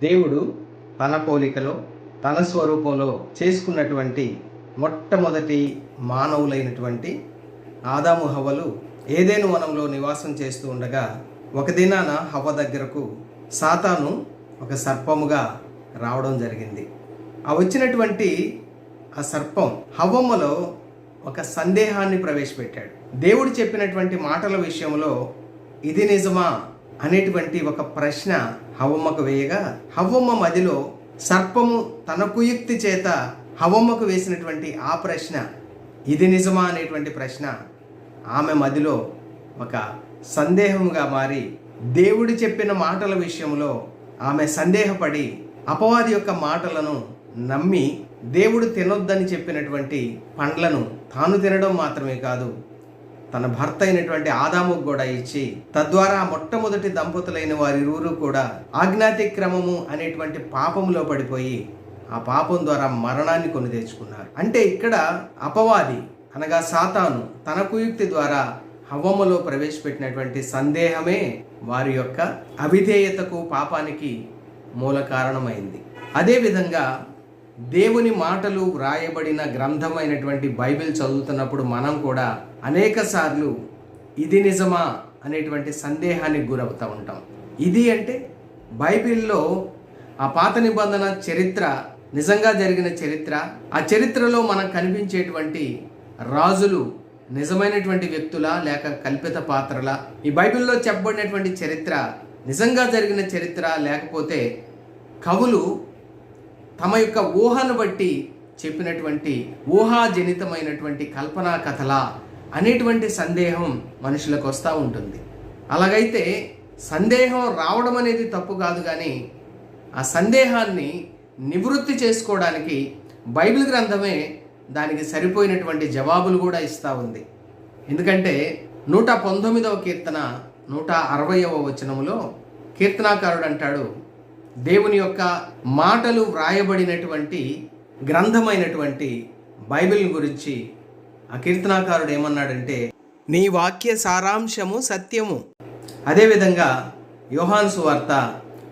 దేవుడు తన పోలికలో తన స్వరూపంలో చేసుకున్నటువంటి మొట్టమొదటి మానవులైనటువంటి ఆదాము హవ్వలు ఏదెను వనంలో నివాసం చేస్తూ ఉండగా ఒక దినాన హవ్వ దగ్గరకు సాతాను ఒక సర్పముగా రావడం జరిగింది. ఆ వచ్చినటువంటి ఆ సర్పం హవ్వమ్మలో ఒక సందేహాన్ని ప్రవేశపెట్టాడు. దేవుడు చెప్పినటువంటి మాటల విషయంలో ఇది నిజమా అనేటువంటి ఒక ప్రశ్న హవ్వమ్మకు వేయగా, హవ్వమ్మ మదిలో సర్పము తన కుయుక్తి చేత హవ్వమ్మకు వేసినటువంటి ఆ ప్రశ్న ఇది నిజమా అనేటువంటి ప్రశ్న ఆమె మదిలో ఒక సందేహముగా మారి, దేవుడు చెప్పిన మాటల విషయంలో ఆమె సందేహపడి అపవాది యొక్క మాటలను నమ్మి దేవుడు తినొద్దని చెప్పినటువంటి పండ్లను తాను తినడం మాత్రమే కాదు, తన భర్త అయినటువంటి ఆదాముకు కూడా ఇచ్చి, తద్వారా మొట్టమొదటి దంపతులైన వారిరువురు కూడా ఆజ్ఞాతిక్రమము అనేటువంటి పాపములో పడిపోయి ఆ పాపం ద్వారా మరణాన్ని కొని తెచ్చుకున్నారు. అంటే ఇక్కడ అపవాది అనగా సాతాను తన కుయుక్తి ద్వారా హవ్వమ్మలో ప్రవేశపెట్టినటువంటి సందేహమే వారి యొక్క అవిధేయతకు పాపానికి మూల కారణమైంది. అదేవిధంగా దేవుని మాటలు వ్రాయబడిన గ్రంథమైనటువంటి బైబిల్ చదువుతున్నప్పుడు మనం కూడా అనేక సార్లు ఇది నిజమా అనేటువంటి సందేహానికి గురవుతూ ఉంటాం. ఇది అంటే బైబిల్లో ఆ పాత నిబంధన చరిత్ర నిజంగా జరిగిన చరిత్ర, ఆ చరిత్రలో మనకు కనిపించేటువంటి రాజులు నిజమైనటువంటి వ్యక్తులా లేక కల్పిత పాత్రలా, ఈ బైబిల్లో చెప్పబడినటువంటి చరిత్ర నిజంగా జరిగిన చరిత్ర లేకపోతే కవులు తమ యొక్క ఊహను బట్టి చెప్పినటువంటి ఊహాజనితమైనటువంటి కల్పనా కథలా అనేటువంటి సందేహం మనుషులకు వస్తూ ఉంటుంది. అలాగైతే సందేహం రావడం అనేది తప్పు కాదు, కానీ ఆ సందేహాన్ని నివృత్తి చేసుకోవడానికి బైబిల్ గ్రంథమే దానికి సరిపోయినటువంటి జవాబులు కూడా ఇస్తూ ఉంది. ఎందుకంటే 119వ కీర్తన 160వ వచనములో కీర్తనాకారుడు అంటాడు, దేవుని యొక్క మాటలు వ్రాయబడినటువంటి గ్రంథమైనటువంటి బైబిల్ గురించి ఆ కీర్తనాకారుడు ఏమన్నాడంటే, నీ వాక్య సారాంశము సత్యము. అదేవిధంగా యోహాను సువార్త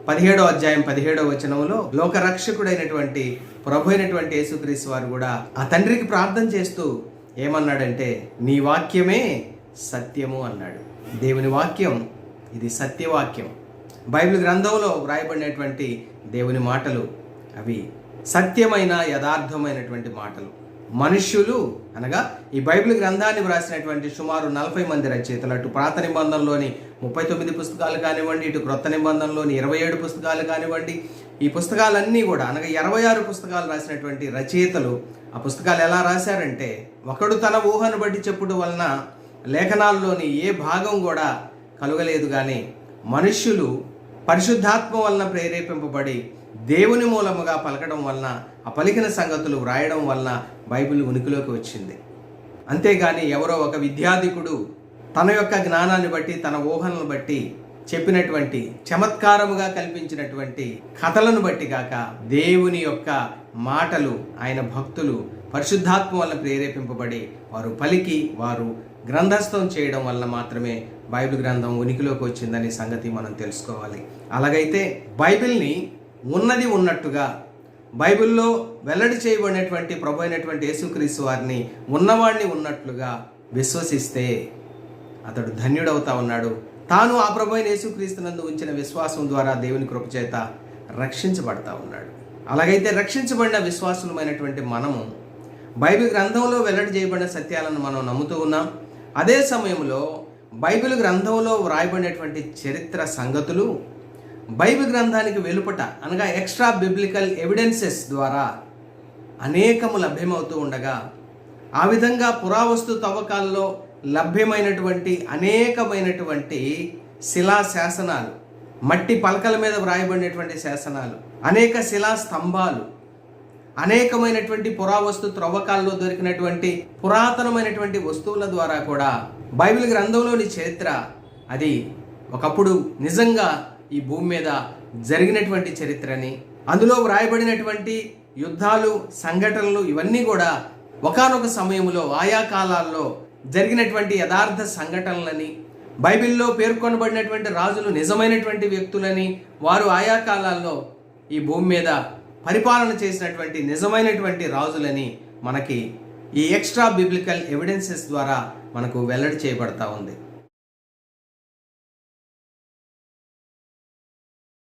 17వ అధ్యాయం 17వ వచనంలో లోకరక్షకుడైనటువంటి ప్రభు అయినటువంటి యేసుక్రీస్తు వారు కూడా ఆ తండ్రికి ప్రార్థన చేస్తూ ఏమన్నాడంటే, నీ వాక్యమే సత్యము అన్నాడు. దేవుని వాక్యం ఇది సత్యవాక్యం. బైబిల్ గ్రంథంలో వ్రాయబడినటువంటి దేవుని మాటలు అవి సత్యమైన యథార్థమైనటువంటి మాటలు. మనుష్యులు అనగా ఈ బైబిల్ గ్రంథాన్ని వ్రాసినటువంటి సుమారు 40 మంది రచయితలు, అటు పాత నిబంధనలోని 39 పుస్తకాలు కానివ్వండి, ఇటు క్రొత్త నిబంధనలోని 27 పుస్తకాలు కానివ్వండి, ఈ పుస్తకాలన్నీ కూడా అనగా 26 పుస్తకాలు రాసినటువంటి రచయితలు ఆ పుస్తకాలు ఎలా రాశారంటే, ఒకడు తన ఊహను బట్టి చెప్పుడు వలన లేఖనాల్లోని ఏ భాగం కూడా కలుగలేదు, కానీ మనుష్యులు పరిశుద్ధాత్మ వలన ప్రేరేపింపబడి దేవుని మూలముగా పలకడం వలన ఆ పలికిన సంగతులు వ్రాయడం వలన బైబిల్ ఉనికిలోకి వచ్చింది. అంతేగాని ఎవరో ఒక విద్యాధికుడు తన యొక్క జ్ఞానాన్ని బట్టి తన ఊహలను బట్టి చెప్పినటువంటి చమత్కారముగా కల్పించినటువంటి కథలను బట్టి కాక, దేవుని యొక్క మాటలు ఆయన భక్తులు పరిశుద్ధాత్మ వలన ప్రేరేపింపబడి వారు పలికి వారు గ్రంథస్థం చేయడం వల్ల మాత్రమే బైబిల్ గ్రంథం ఉనికిలోకి వచ్చిందనే సంగతి మనం తెలుసుకోవాలి. అలాగైతే బైబిల్ని ఉన్నది ఉన్నట్టుగా, బైబిల్లో వెల్లడి చేయబడినటువంటి ప్రభు అయినటువంటి యేసుక్రీస్తు వారిని ఉన్నవాడిని ఉన్నట్లుగా విశ్వసిస్తే అతడు ధన్యుడవుతా ఉన్నాడు. తాను ఆ ప్రభు అయిన యేసుక్రీస్తునందు ఉంచిన విశ్వాసం ద్వారా దేవుని కృప చేత రక్షించబడతా ఉన్నాడు. అలాగైతే రక్షించబడిన విశ్వాసులమైనటువంటి మనము బైబిల్ గ్రంథంలో వెల్లడి చేయబడిన సత్యాలను మనం నమ్ముతూ ఉన్నాం. అదే సమయంలో బైబిల్ గ్రంథంలో వ్రాయబడినటువంటి చరిత్ర సంగతులు బైబిల్ గ్రంథానికి వెలుపట అనగా ఎక్స్ట్రా బిబ్లికల్ ఎవిడెన్సెస్ ద్వారా అనేకము లభ్యమవుతూ ఉండగా, ఆ విధంగా పురావస్తు తవ్వకాల్లో లభ్యమైనటువంటి అనేకమైనటువంటి శిలా శాసనాలు, మట్టి పలకల మీద వ్రాయబడినటువంటి శాసనాలు, అనేక శిలా స్తంభాలు, అనేకమైనటువంటి పురావస్తు త్రవ్వకాల్లో దొరికినటువంటి పురాతనమైనటువంటి వస్తువుల ద్వారా కూడా బైబిల్ గ్రంథంలోని చరిత్ర అది ఒకప్పుడు నిజంగా ఈ భూమి మీద జరిగినటువంటి చరిత్రని, అందులో వ్రాయబడినటువంటి యుద్ధాలు సంఘటనలు ఇవన్నీ కూడా ఒకానొక సమయంలో ఆయా కాలాల్లో జరిగినటువంటి యథార్థ సంఘటనలని, బైబిల్లో పేర్కొనబడినటువంటి రాజులు నిజమైనటువంటి వ్యక్తులని, వారు ఆయా కాలాల్లో ఈ భూమి మీద పరిపాలన చేసినటువంటి నిజమైనటువంటి రాజులని మనకి ఈ ఎక్స్ట్రా బిబ్లికల్ ఎవిడెన్సెస్ ద్వారా మనకు వెల్లడి చేయబడతా ఉంది.